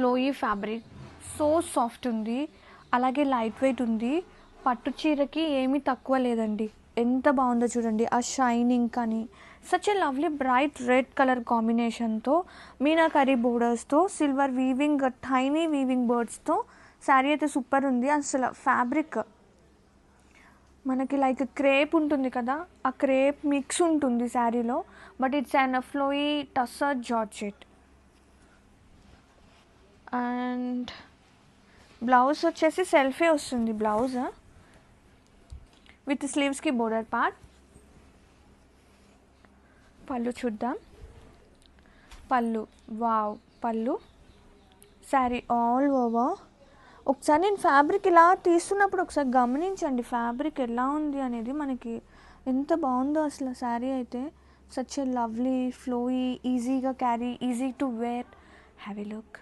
Flowy fabric, so soft ఉంది, అలాగే light weight ఉంది. పట్టు చీరకి ఏమీ తక్కువ లేదండి. ఎంత బాగుందో చూడండి, ఆ షైనింగ్ కానీ. Such a lovely bright red colour కాంబినేషన్తో మీనాకరీ బోర్డర్స్తో సిల్వర్ వీవింగ్ టైనీ వీవింగ్ బర్డ్స్తో శారీ అయితే సూపర్ ఉంది. అసలు ఫ్యాబ్రిక్ మనకి లైక్ క్రేప్ ఉంటుంది కదా, ఆ క్రేప్ మిక్స్ ఉంటుంది శారీలో. But it's and flowy tussar georgette. And blouse వచ్చేసి సెల్ఫీ వస్తుంది బ్లౌజ్ విత్ స్లీవ్స్కి బోర్డర్ పార్ట్. పళ్ళు చూద్దాం. పళ్ళు, వావ్ పళ్ళు. Sari all over. ఒకసారి నేను ఫ్యాబ్రిక్ ఇలా తీస్తున్నప్పుడు ఒకసారి గమనించండి ఫ్యాబ్రిక్ ఎలా ఉంది అనేది. మనకి ఎంత బాగుందో అసలు శారీ అయితే. సచ్ ఎ లవ్లీ ఫ్లోయీ, ఈజీగా carry, easy to wear. Have a look.